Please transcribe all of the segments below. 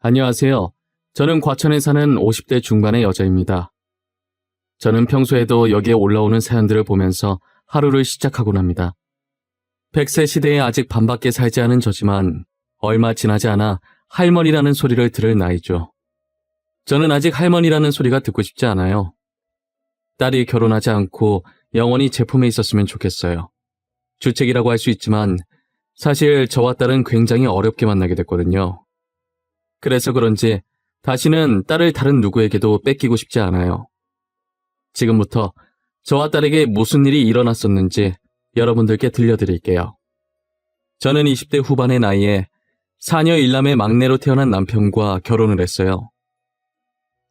안녕하세요. 저는 과천에 사는 50대 중반의 여자입니다. 저는 평소에도 여기에 올라오는 사연들을 보면서 하루를 시작하곤 합니다. 100세 시대에 아직 반밖에 살지 않은 저지만 얼마 지나지 않아 할머니라는 소리를 들을 나이죠. 저는 아직 할머니라는 소리가 듣고 싶지 않아요. 딸이 결혼하지 않고 영원히 제 품에 있었으면 좋겠어요. 주책이라고 할 수 있지만 사실 저와 딸은 굉장히 어렵게 만나게 됐거든요. 그래서 그런지 다시는 딸을 다른 누구에게도 뺏기고 싶지 않아요. 지금부터 저와 딸에게 무슨 일이 일어났었는지 여러분들께 들려드릴게요. 저는 20대 후반의 나이에 4녀 1남의 막내로 태어난 남편과 결혼을 했어요.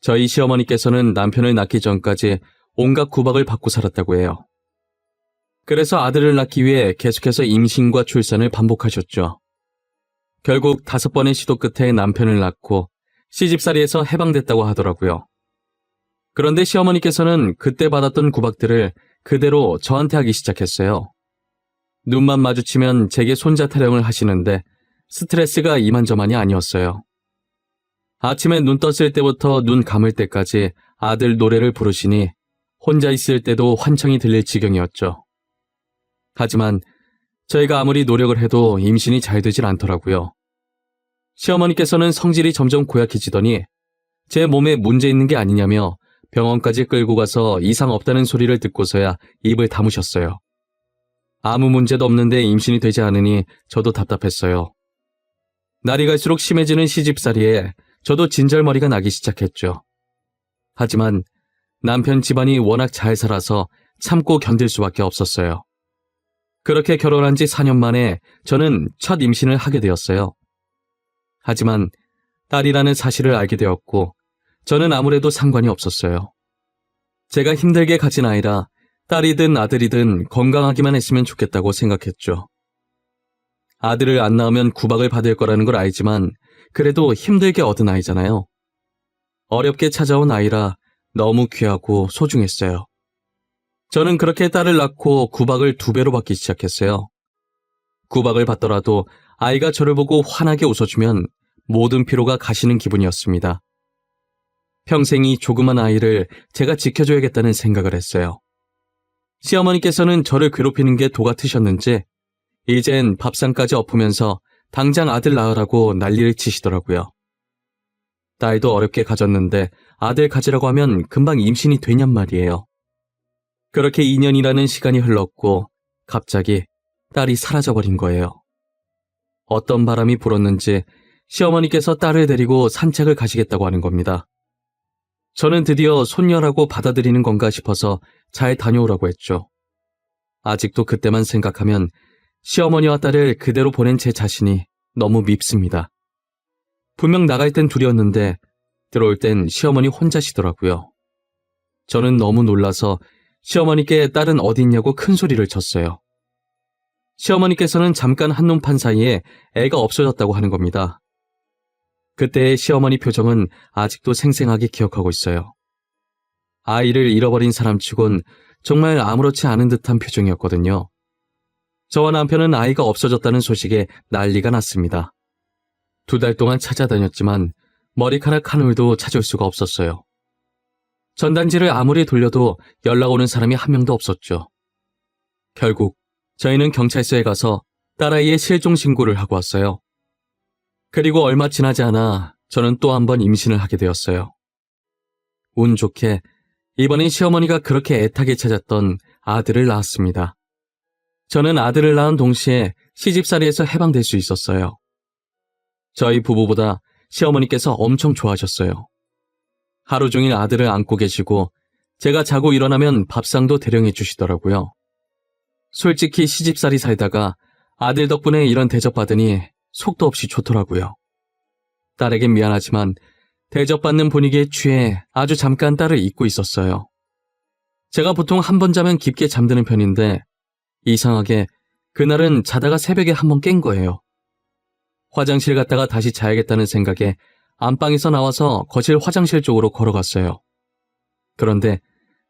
저희 시어머니께서는 남편을 낳기 전까지 온갖 구박을 받고 살았다고 해요. 그래서 아들을 낳기 위해 계속해서 임신과 출산을 반복하셨죠. 결국 5번의 시도 끝에 남편을 낳고 시집살이에서 해방됐다고 하더라고요. 그런데 시어머니께서는 그때 받았던 구박들을 그대로 저한테 하기 시작했어요. 눈만 마주치면 제게 손자 타령을 하시는데 스트레스가 이만저만이 아니었어요. 아침에 눈 떴을 때부터 눈 감을 때까지 아들 노래를 부르시니 혼자 있을 때도 환청이 들릴 지경이었죠. 하지만 저희가 아무리 노력을 해도 임신이 잘 되질 않더라고요. 시어머니께서는 성질이 점점 고약해지더니 제 몸에 문제 있는 게 아니냐며 병원까지 끌고 가서 이상 없다는 소리를 듣고서야 입을 다무셨어요. 아무 문제도 없는데 임신이 되지 않으니 저도 답답했어요. 날이 갈수록 심해지는 시집살이에 저도 진절머리가 나기 시작했죠. 하지만 남편 집안이 워낙 잘 살아서 참고 견딜 수밖에 없었어요. 그렇게 결혼한 지 4년 만에 저는 첫 임신을 하게 되었어요. 하지만 딸이라는 사실을 알게 되었고 저는 아무래도 상관이 없었어요. 제가 힘들게 가진 아이라 딸이든 아들이든 건강하기만 했으면 좋겠다고 생각했죠. 아들을 안 낳으면 구박을 받을 거라는 걸 알지만 그래도 힘들게 얻은 아이잖아요. 어렵게 찾아온 아이라 너무 귀하고 소중했어요. 저는 그렇게 딸을 낳고 구박을 2배로 받기 시작했어요. 구박을 받더라도 아이가 저를 보고 환하게 웃어주면 모든 피로가 가시는 기분이었습니다. 평생 이 조그만 아이를 제가 지켜줘야겠다는 생각을 했어요. 시어머니께서는 저를 괴롭히는 게 도 같으셨는지 이젠 밥상까지 엎으면서 당장 아들 낳으라고 난리를 치시더라고요. 딸도 어렵게 가졌는데 아들 가지라고 하면 금방 임신이 되냔 말이에요. 그렇게 2년이라는 시간이 흘렀고 갑자기 딸이 사라져버린 거예요. 어떤 바람이 불었는지 시어머니께서 딸을 데리고 산책을 가시겠다고 하는 겁니다. 저는 드디어 손녀라고 받아들이는 건가 싶어서 잘 다녀오라고 했죠. 아직도 그때만 생각하면 시어머니와 딸을 그대로 보낸 제 자신이 너무 밉습니다. 분명 나갈 땐 둘이었는데 들어올 땐 시어머니 혼자시더라고요. 저는 너무 놀라서 시어머니께 딸은 어디 있냐고 큰 소리를 쳤어요. 시어머니께서는 잠깐 한눈판 사이에 애가 없어졌다고 하는 겁니다. 그때의 시어머니 표정은 아직도 생생하게 기억하고 있어요. 아이를 잃어버린 사람치곤 정말 아무렇지 않은 듯한 표정이었거든요. 저와 남편은 아이가 없어졌다는 소식에 난리가 났습니다. 2달 동안 찾아다녔지만 머리카락 한 올도 찾을 수가 없었어요. 전단지를 아무리 돌려도 연락 오는 사람이 한 명도 없었죠. 결국 저희는 경찰서에 가서 딸아이의 실종 신고를 하고 왔어요. 그리고 얼마 지나지 않아 저는 또 한 번 임신을 하게 되었어요. 운 좋게 이번엔 시어머니가 그렇게 애타게 찾았던 아들을 낳았습니다. 저는 아들을 낳은 동시에 시집살이에서 해방될 수 있었어요. 저희 부부보다 시어머니께서 엄청 좋아하셨어요. 하루 종일 아들을 안고 계시고 제가 자고 일어나면 밥상도 대령해 주시더라고요. 솔직히 시집살이 살다가 아들 덕분에 이런 대접받으니 속도 없이 좋더라고요. 딸에겐 미안하지만 대접받는 분위기에 취해 아주 잠깐 딸을 잊고 있었어요. 제가 보통 한 번 자면 깊게 잠드는 편인데 이상하게 그날은 자다가 새벽에 한 번 깬 거예요. 화장실 갔다가 다시 자야겠다는 생각에 안방에서 나와서 거실 화장실 쪽으로 걸어갔어요. 그런데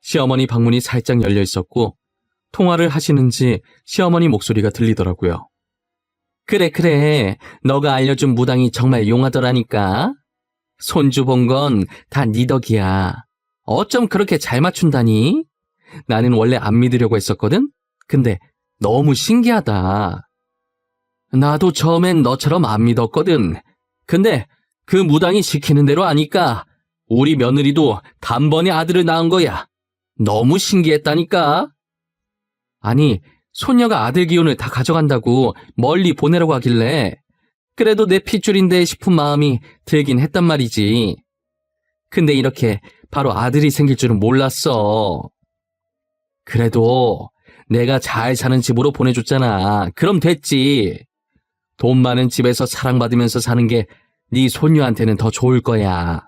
시어머니 방문이 살짝 열려 있었고 통화를 하시는지 시어머니 목소리가 들리더라고요. 그래, 너가 알려준 무당이 정말 용하더라니까. 손주 본 건 다 네 덕이야. 어쩜 그렇게 잘 맞춘다니? 나는 원래 안 믿으려고 했었거든? 근데 너무 신기하다. 나도 처음엔 너처럼 안 믿었거든. 근데 그 무당이 시키는 대로 하니까 우리 며느리도 단번에 아들을 낳은 거야. 너무 신기했다니까. 아니, 손녀가 아들 기운을 다 가져간다고 멀리 보내라고 하길래 그래도 내 핏줄인데 싶은 마음이 들긴 했단 말이지. 근데 이렇게 바로 아들이 생길 줄은 몰랐어. 그래도 내가 잘 사는 집으로 보내줬잖아. 그럼 됐지. 돈 많은 집에서 사랑받으면서 사는 게 네 손녀한테는 더 좋을 거야.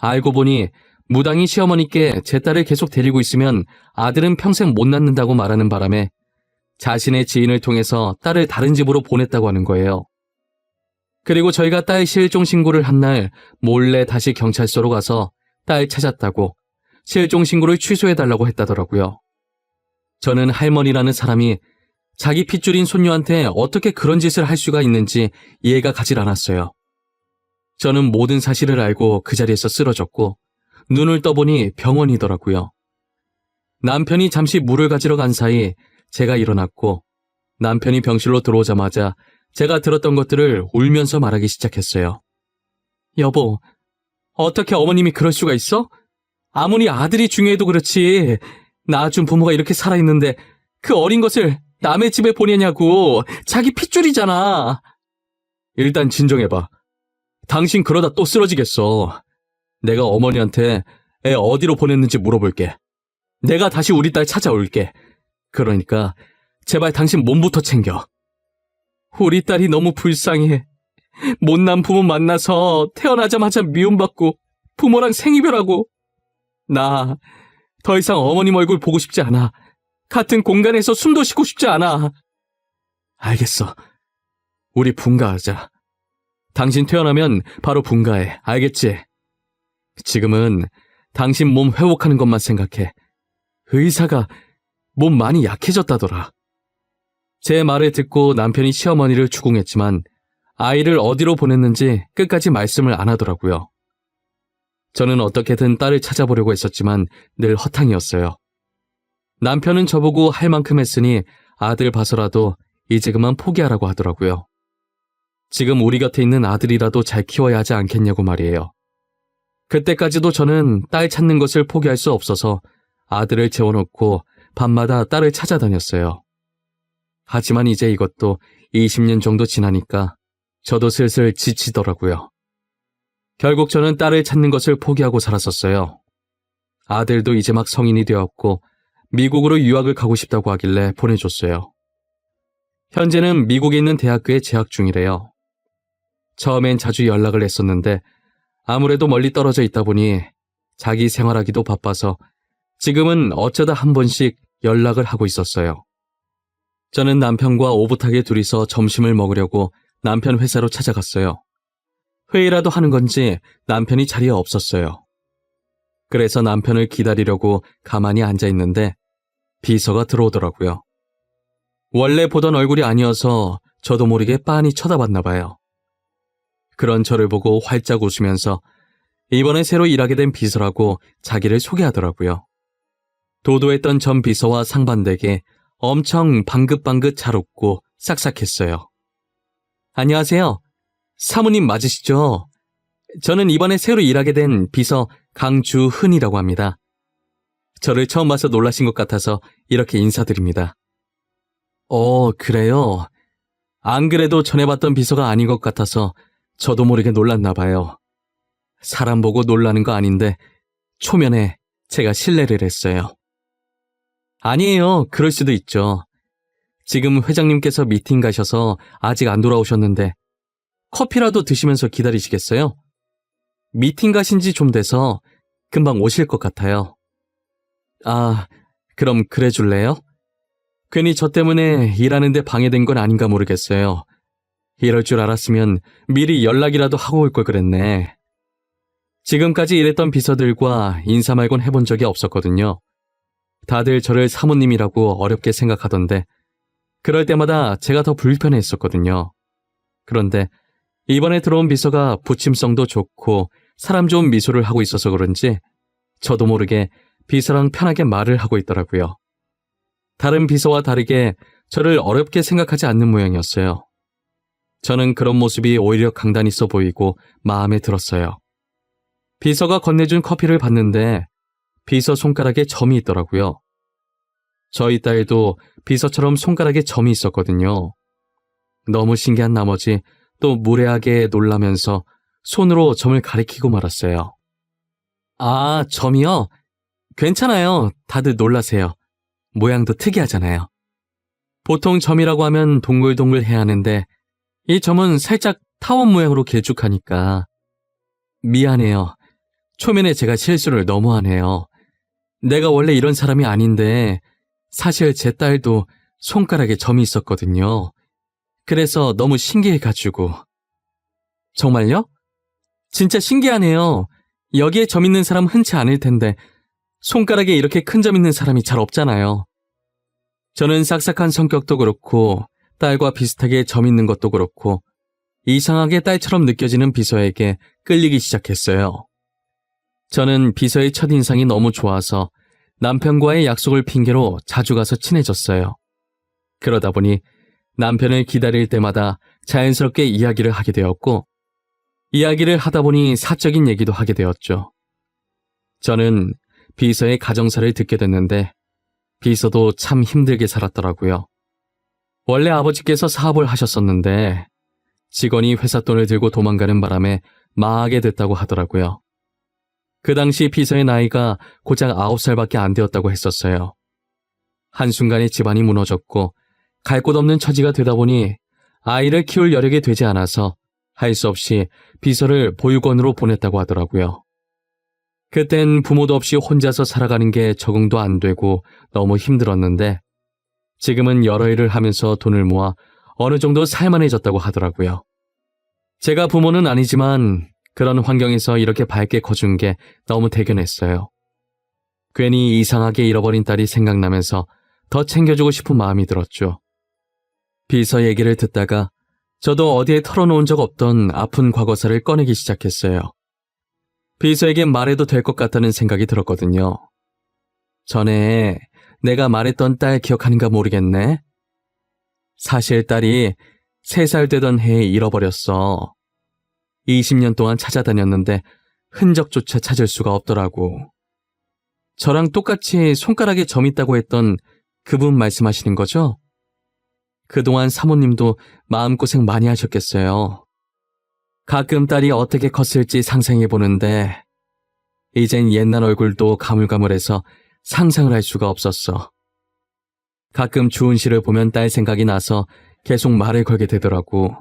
알고 보니 무당이 시어머니께 제 딸을 계속 데리고 있으면 아들은 평생 못 낳는다고 말하는 바람에 자신의 지인을 통해서 딸을 다른 집으로 보냈다고 하는 거예요. 그리고 저희가 딸 실종 신고를 한 날 몰래 다시 경찰서로 가서 딸 찾았다고 실종 신고를 취소해달라고 했다더라고요. 저는 할머니라는 사람이 자기 핏줄인 손녀한테 어떻게 그런 짓을 할 수가 있는지 이해가 가질 않았어요. 저는 모든 사실을 알고 그 자리에서 쓰러졌고 눈을 떠보니 병원이더라고요. 남편이 잠시 물을 가지러 간 사이 제가 일어났고 남편이 병실로 들어오자마자 제가 들었던 것들을 울면서 말하기 시작했어요. 여보, 어떻게 어머님이 그럴 수가 있어? 아무리 아들이 중요해도 그렇지. 낳아준 부모가 이렇게 살아있는데 그 어린 것을 남의 집에 보내냐고. 자기 핏줄이잖아. 일단 진정해봐. 당신 그러다 또 쓰러지겠어. 내가 어머니한테 애 어디로 보냈는지 물어볼게. 내가 다시 우리 딸 찾아올게. 그러니까 제발 당신 몸부터 챙겨. 우리 딸이 너무 불쌍해. 못난 부모 만나서 태어나자마자 미움받고 부모랑 생이별하고. 나 더 이상 어머님 얼굴 보고 싶지 않아. 같은 공간에서 숨도 쉬고 싶지 않아. 알겠어. 우리 분가하자. 당신 태어나면 바로 분가해. 알겠지? 지금은 당신 몸 회복하는 것만 생각해. 의사가 몸 많이 약해졌다더라. 제 말을 듣고 남편이 시어머니를 추궁했지만 아이를 어디로 보냈는지 끝까지 말씀을 안 하더라고요. 저는 어떻게든 딸을 찾아보려고 했었지만 늘 허탕이었어요. 남편은 저보고 할 만큼 했으니 아들 봐서라도 이제 그만 포기하라고 하더라고요. 지금 우리 곁에 있는 아들이라도 잘 키워야 하지 않겠냐고 말이에요. 그때까지도 저는 딸 찾는 것을 포기할 수 없어서 아들을 재워놓고 밤마다 딸을 찾아다녔어요. 하지만 이제 이것도 20년 정도 지나니까 저도 슬슬 지치더라고요. 결국 저는 딸을 찾는 것을 포기하고 살았었어요. 아들도 이제 막 성인이 되었고 미국으로 유학을 가고 싶다고 하길래 보내줬어요. 현재는 미국에 있는 대학교에 재학 중이래요. 처음엔 자주 연락을 했었는데 아무래도 멀리 떨어져 있다 보니 자기 생활하기도 바빠서 지금은 어쩌다 한 번씩 연락을 하고 있었어요. 저는 남편과 오붓하게 둘이서 점심을 먹으려고 남편 회사로 찾아갔어요. 회의라도 하는 건지 남편이 자리에 없었어요. 그래서 남편을 기다리려고 가만히 앉아 있는데 비서가 들어오더라고요. 원래 보던 얼굴이 아니어서 저도 모르게 빤히 쳐다봤나 봐요. 그런 저를 보고 활짝 웃으면서 이번에 새로 일하게 된 비서라고 자기를 소개하더라고요. 도도했던 전 비서와 상반되게 엄청 방긋방긋 잘 웃고 싹싹했어요. 안녕하세요. 사모님 맞으시죠? 저는 이번에 새로 일하게 된 비서 강주흔이라고 합니다. 저를 처음 봐서 놀라신 것 같아서 이렇게 인사드립니다. 그래요? 안 그래도 전에 봤던 비서가 아닌 것 같아서 저도 모르게 놀랐나 봐요. 사람 보고 놀라는 거 아닌데 초면에 제가 실례를 했어요. 아니에요. 그럴 수도 있죠. 지금 회장님께서 미팅 가셔서 아직 안 돌아오셨는데 커피라도 드시면서 기다리시겠어요? 미팅 가신 지 좀 돼서 금방 오실 것 같아요. 아, 그럼 그래 줄래요? 괜히 저 때문에 일하는데 방해된 건 아닌가 모르겠어요. 이럴 줄 알았으면 미리 연락이라도 하고 올 걸 그랬네. 지금까지 일했던 비서들과 인사 말곤 해본 적이 없었거든요. 다들 저를 사모님이라고 어렵게 생각하던데 그럴 때마다 제가 더 불편했었거든요. 그런데 이번에 들어온 비서가 부침성도 좋고 사람 좋은 미소를 하고 있어서 그런지 저도 모르게 비서랑 편하게 말을 하고 있더라고요. 다른 비서와 다르게 저를 어렵게 생각하지 않는 모양이었어요. 저는 그런 모습이 오히려 강단 있어 보이고 마음에 들었어요. 비서가 건네준 커피를 봤는데 비서 손가락에 점이 있더라고요. 저희 딸도 비서처럼 손가락에 점이 있었거든요. 너무 신기한 나머지 또 무례하게 놀라면서 손으로 점을 가리키고 말았어요. 아, 점이요? 괜찮아요. 다들 놀라세요. 모양도 특이하잖아요. 보통 점이라고 하면 동글동글해야 하는데 이 점은 살짝 타원 모양으로 길쭉하니까. 미안해요. 초면에 제가 실수를 너무 하네요. 내가 원래 이런 사람이 아닌데 사실 제 딸도 손가락에 점이 있었거든요. 그래서 너무 신기해가지고. 정말요? 진짜 신기하네요. 여기에 점 있는 사람 흔치 않을 텐데 손가락에 이렇게 큰 점 있는 사람이 잘 없잖아요. 저는 싹싹한 성격도 그렇고 딸과 비슷하게 점 있는 것도 그렇고 이상하게 딸처럼 느껴지는 비서에게 끌리기 시작했어요. 저는 비서의 첫인상이 너무 좋아서 남편과의 약속을 핑계로 자주 가서 친해졌어요. 그러다 보니 남편을 기다릴 때마다 자연스럽게 이야기를 하게 되었고 이야기를 하다 보니 사적인 얘기도 하게 되었죠. 저는 비서의 가정사를 듣게 됐는데 비서도 참 힘들게 살았더라고요. 원래 아버지께서 사업을 하셨었는데 직원이 회사 돈을 들고 도망가는 바람에 망하게 됐다고 하더라고요. 그 당시 비서의 나이가 고작 9살밖에 안 되었다고 했었어요. 한순간에 집안이 무너졌고 갈 곳 없는 처지가 되다 보니 아이를 키울 여력이 되지 않아서 할 수 없이 비서를 보육원으로 보냈다고 하더라고요. 그땐 부모도 없이 혼자서 살아가는 게 적응도 안 되고 너무 힘들었는데 지금은 여러 일을 하면서 돈을 모아 어느 정도 살만해졌다고 하더라고요. 제가 부모는 아니지만 그런 환경에서 이렇게 밝게 커준 게 너무 대견했어요. 괜히 이상하게 잃어버린 딸이 생각나면서 더 챙겨주고 싶은 마음이 들었죠. 비서 얘기를 듣다가 저도 어디에 털어놓은 적 없던 아픈 과거사를 꺼내기 시작했어요. 비서에겐 말해도 될 것 같다는 생각이 들었거든요. 전에 내가 말했던 딸 기억하는가 모르겠네. 사실 딸이 3살 되던 해에 잃어버렸어. 20년 동안 찾아다녔는데 흔적조차 찾을 수가 없더라고. 저랑 똑같이 손가락에 점 있다고 했던 그분 말씀하시는 거죠? 그동안 사모님도 마음고생 많이 하셨겠어요. 가끔 딸이 어떻게 컸을지 상상해보는데 이젠 옛날 얼굴도 가물가물해서 상상을 할 수가 없었어. 가끔 주은 씨를 보면 딸 생각이 나서 계속 말을 걸게 되더라고.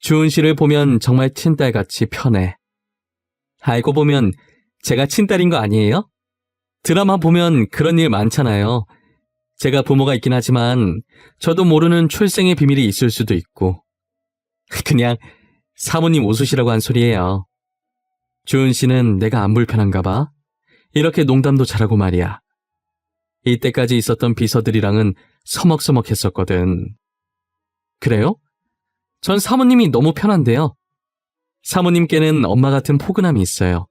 주은 씨를 보면 정말 친딸같이 편해. 알고 보면 제가 친딸인 거 아니에요? 드라마 보면 그런 일 많잖아요. 제가 부모가 있긴 하지만 저도 모르는 출생의 비밀이 있을 수도 있고. 그냥 사모님 웃으시라고 한 소리예요. 주은 씨는 내가 안 불편한가 봐. 이렇게 농담도 잘하고 말이야. 이때까지 있었던 비서들이랑은 서먹서먹했었거든. 그래요? 전 사모님이 너무 편한데요. 사모님께는 엄마 같은 포근함이 있어요.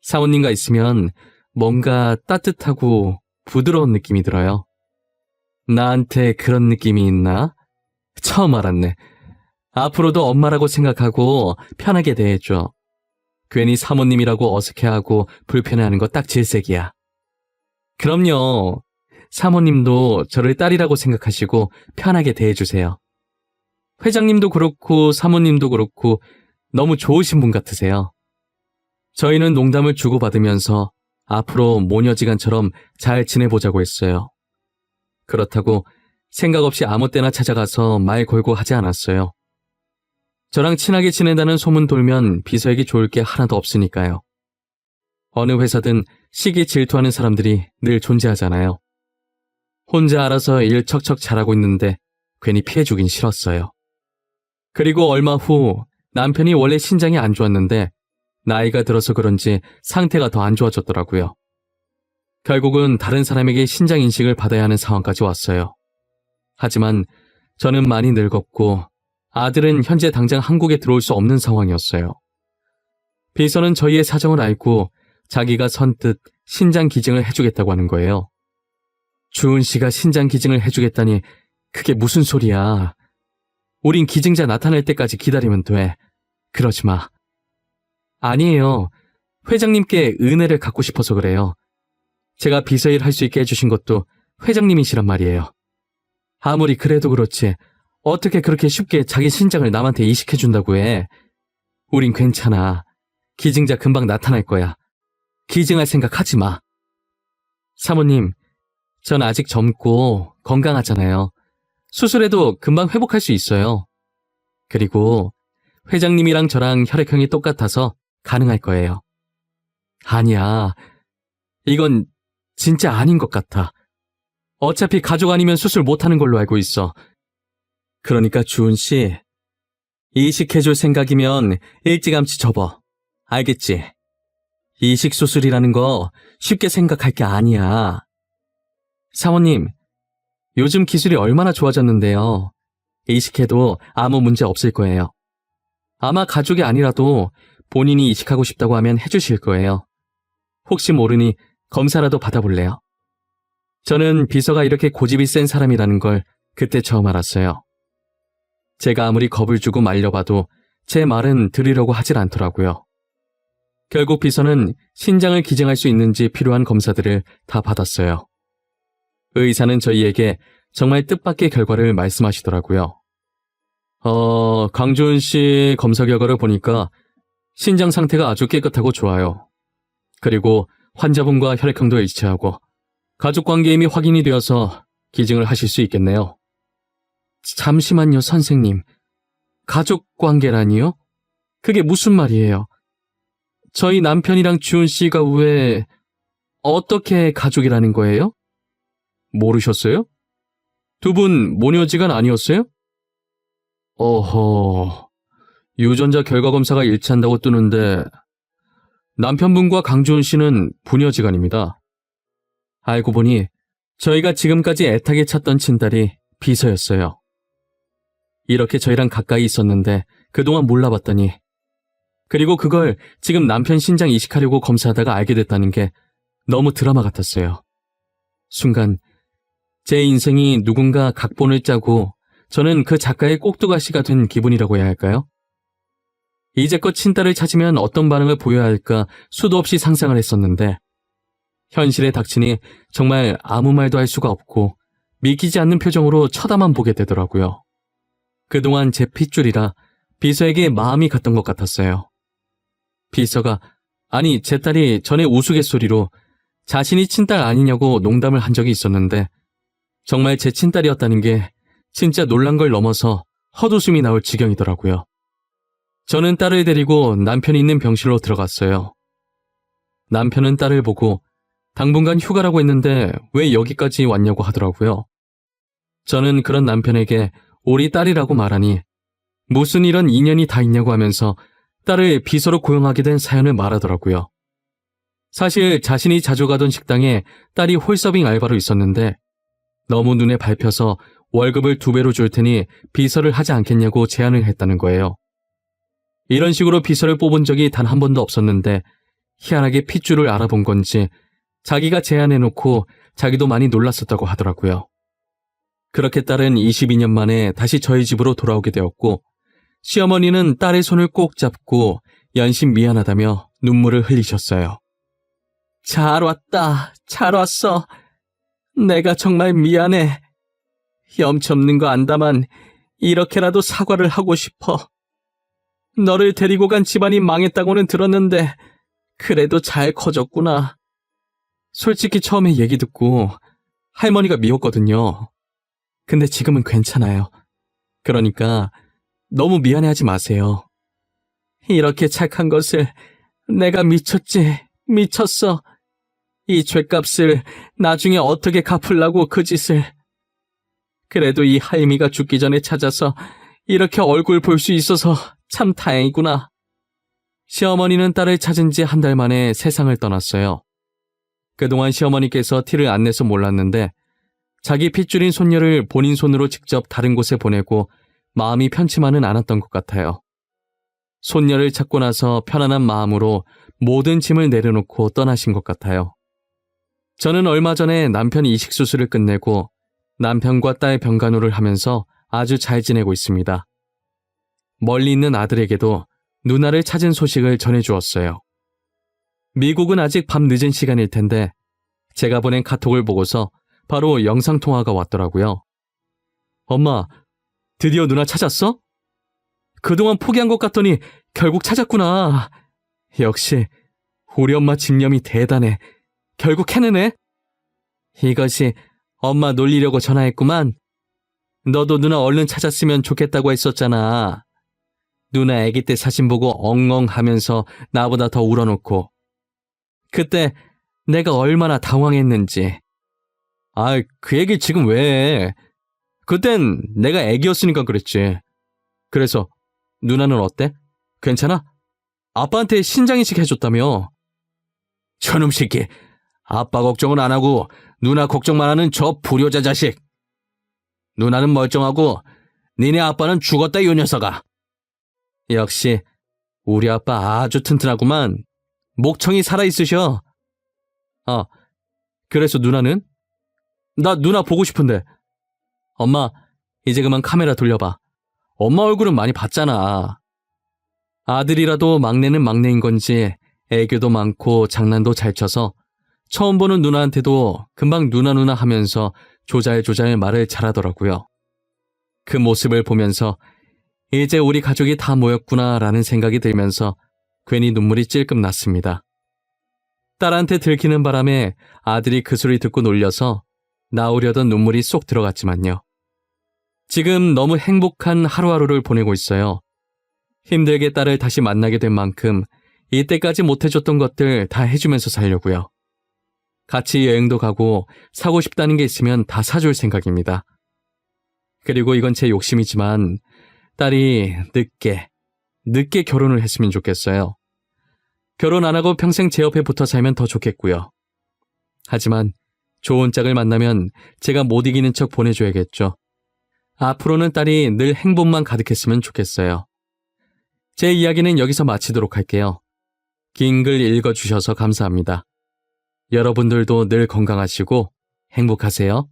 사모님과 있으면 뭔가 따뜻하고 부드러운 느낌이 들어요. 나한테 그런 느낌이 있나? 처음 알았네. 앞으로도 엄마라고 생각하고 편하게 대해줘. 괜히 사모님이라고 어색해하고 불편해하는 거 딱 질색이야. 그럼요. 사모님도 저를 딸이라고 생각하시고 편하게 대해주세요. 회장님도 그렇고 사모님도 그렇고 너무 좋으신 분 같으세요. 저희는 농담을 주고받으면서 앞으로 모녀지간처럼 잘 지내보자고 했어요. 그렇다고 생각 없이 아무 때나 찾아가서 말 걸고 하지 않았어요. 저랑 친하게 지낸다는 소문 돌면 비서에게 좋을 게 하나도 없으니까요. 어느 회사든 시기 질투하는 사람들이 늘 존재하잖아요. 혼자 알아서 일 척척 잘하고 있는데 괜히 피해주긴 싫었어요. 그리고 얼마 후 남편이 원래 신장이 안 좋았는데 나이가 들어서 그런지 상태가 더 안 좋아졌더라고요. 결국은 다른 사람에게 신장 인식을 받아야 하는 상황까지 왔어요. 하지만 저는 많이 늙었고 아들은 현재 당장 한국에 들어올 수 없는 상황이었어요. 비서는 저희의 사정을 알고 자기가 선뜻 신장 기증을 해주겠다고 하는 거예요. 주은 씨가 신장 기증을 해주겠다니 그게 무슨 소리야. 우린 기증자 나타날 때까지 기다리면 돼. 그러지 마. 아니에요. 회장님께 은혜를 갚고 싶어서 그래요. 제가 비서일 할 수 있게 해주신 것도 회장님이시란 말이에요. 아무리 그래도 그렇지 어떻게 그렇게 쉽게 자기 신장을 남한테 이식해준다고 해. 우린 괜찮아. 기증자 금방 나타날 거야. 기증할 생각 하지 마. 사모님, 전 아직 젊고 건강하잖아요. 수술해도 금방 회복할 수 있어요. 그리고 회장님이랑 저랑 혈액형이 똑같아서 가능할 거예요. 아니야. 이건 진짜 아닌 것 같아. 어차피 가족 아니면 수술 못하는 걸로 알고 있어. 그러니까 주은 씨, 이식해줄 생각이면 일찌감치 접어. 알겠지? 이식 수술이라는 거 쉽게 생각할 게 아니야. 사모님, 요즘 기술이 얼마나 좋아졌는데요. 이식해도 아무 문제 없을 거예요. 아마 가족이 아니라도 본인이 이식하고 싶다고 하면 해주실 거예요. 혹시 모르니 검사라도 받아볼래요? 저는 비서가 이렇게 고집이 센 사람이라는 걸 그때 처음 알았어요. 제가 아무리 겁을 주고 말려봐도 제 말은 들으려고 하질 않더라고요. 결국 비서는 신장을 기증할 수 있는지 필요한 검사들을 다 받았어요. 의사는 저희에게 정말 뜻밖의 결과를 말씀하시더라고요. 강주은 씨 검사 결과를 보니까 신장 상태가 아주 깨끗하고 좋아요. 그리고 환자분과 혈액형도 일치하고 가족관계 이미 확인이 되어서 기증을 하실 수 있겠네요. 잠시만요, 선생님. 가족관계라니요? 그게 무슨 말이에요? 저희 남편이랑 주은 씨가 왜 어떻게 가족이라는 거예요? 모르셨어요? 두 분 모녀지간 아니었어요? 어허, 유전자 결과 검사가 일치한다고 뜨는데 남편분과 강주은 씨는 부녀지간입니다. 알고 보니 저희가 지금까지 애타게 찾던 친딸이 비서였어요. 이렇게 저희랑 가까이 있었는데 그동안 몰라봤더니, 그리고 그걸 지금 남편 신장 이식하려고 검사하다가 알게 됐다는 게 너무 드라마 같았어요. 순간 제 인생이 누군가 각본을 짜고 저는 그 작가의 꼭두가시가 된 기분이라고 해야 할까요? 이제껏 친딸을 찾으면 어떤 반응을 보여야 할까 수도 없이 상상을 했었는데 현실에 닥치니 정말 아무 말도 할 수가 없고 믿기지 않는 표정으로 쳐다만 보게 되더라고요. 그동안 제 핏줄이라 비서에게 마음이 갔던 것 같았어요. 비서가, 아니 제 딸이 전에 우스갯소리로 자신이 친딸 아니냐고 농담을 한 적이 있었는데 정말 제 친딸이었다는 게 진짜 놀란 걸 넘어서 헛웃음이 나올 지경이더라고요. 저는 딸을 데리고 남편이 있는 병실로 들어갔어요. 남편은 딸을 보고 당분간 휴가라고 했는데 왜 여기까지 왔냐고 하더라고요. 저는 그런 남편에게 우리 딸이라고 말하니 무슨 이런 인연이 다 있냐고 하면서 딸을 비서로 고용하게 된 사연을 말하더라고요. 사실 자신이 자주 가던 식당에 딸이 홀서빙 알바로 있었는데 너무 눈에 밟혀서 월급을 2배로 줄 테니 비서를 하지 않겠냐고 제안을 했다는 거예요. 이런 식으로 비서를 뽑은 적이 단 한 번도 없었는데 희한하게 핏줄을 알아본 건지 자기가 제안해놓고 자기도 많이 놀랐었다고 하더라고요. 그렇게 딸은 22년 만에 다시 저희 집으로 돌아오게 되었고 시어머니는 딸의 손을 꼭 잡고 연신 미안하다며 눈물을 흘리셨어요. 잘 왔다, 잘 왔어. 내가 정말 미안해. 염치 없는 거 안다만 이렇게라도 사과를 하고 싶어. 너를 데리고 간 집안이 망했다고는 들었는데 그래도 잘 커졌구나. 솔직히 처음에 얘기 듣고 할머니가 미웠거든요. 근데 지금은 괜찮아요. 그러니까 너무 미안해하지 마세요. 이렇게 착한 것을 내가 미쳤어. 이 죗값을 나중에 어떻게 갚으려고 그 짓을. 그래도 이 할미가 죽기 전에 찾아서 이렇게 얼굴 볼 수 있어서 참 다행이구나. 시어머니는 딸을 찾은 지 1달 만에 세상을 떠났어요. 그동안 시어머니께서 티를 안 내서 몰랐는데 자기 핏줄인 손녀를 본인 손으로 직접 다른 곳에 보내고 마음이 편치만은 않았던 것 같아요. 손녀를 찾고 나서 편안한 마음으로 모든 짐을 내려놓고 떠나신 것 같아요. 저는 얼마 전에 남편 이식 수술을 끝내고 남편과 딸 병간호를 하면서 아주 잘 지내고 있습니다. 멀리 있는 아들에게도 누나를 찾은 소식을 전해주었어요. 미국은 아직 밤 늦은 시간일 텐데 제가 보낸 카톡을 보고서 바로 영상통화가 왔더라고요. 엄마, 드디어 누나 찾았어? 그동안 포기한 것 같더니 결국 찾았구나. 역시 우리 엄마 집념이 대단해. 결국 해내네. 이것이 엄마 놀리려고 전화했구만. 너도 누나 얼른 찾았으면 좋겠다고 했었잖아. 누나 아기 때 사진 보고 엉엉 하면서 나보다 더 울어놓고. 그때 내가 얼마나 당황했는지. 그 얘기 지금 왜 해? 그땐 내가 애기였으니까 그랬지. 그래서 누나는 어때? 괜찮아? 아빠한테 신장이식 해줬다며. 저놈 새끼. 아빠 걱정은 안 하고 누나 걱정만 하는 저 불효자 자식. 누나는 멀쩡하고 니네 아빠는 죽었다 요 녀석아. 역시 우리 아빠 아주 튼튼하구만. 목청이 살아있으셔. 그래서 누나는? 나 누나 보고 싶은데. 엄마, 이제 그만 카메라 돌려봐. 엄마 얼굴은 많이 봤잖아. 아들이라도 막내는 막내인 건지 애교도 많고 장난도 잘 쳐서 처음 보는 누나한테도 금방 누나 하면서 조잘조잘 말을 잘하더라고요. 그 모습을 보면서 이제 우리 가족이 다 모였구나라는 생각이 들면서 괜히 눈물이 찔끔 났습니다. 딸한테 들키는 바람에 아들이 그 소리 듣고 놀려서 나오려던 눈물이 쏙 들어갔지만요. 지금 너무 행복한 하루하루를 보내고 있어요. 힘들게 딸을 다시 만나게 된 만큼 이때까지 못해줬던 것들 다 해주면서 살려고요. 같이 여행도 가고 사고 싶다는 게 있으면 다 사줄 생각입니다. 그리고 이건 제 욕심이지만 딸이 늦게 결혼을 했으면 좋겠어요. 결혼 안 하고 평생 제 옆에 붙어 살면 더 좋겠고요. 하지만 좋은 짝을 만나면 제가 못 이기는 척 보내줘야겠죠. 앞으로는 딸이 늘 행복만 가득했으면 좋겠어요. 제 이야기는 여기서 마치도록 할게요. 긴 글 읽어주셔서 감사합니다. 여러분들도 늘 건강하시고 행복하세요.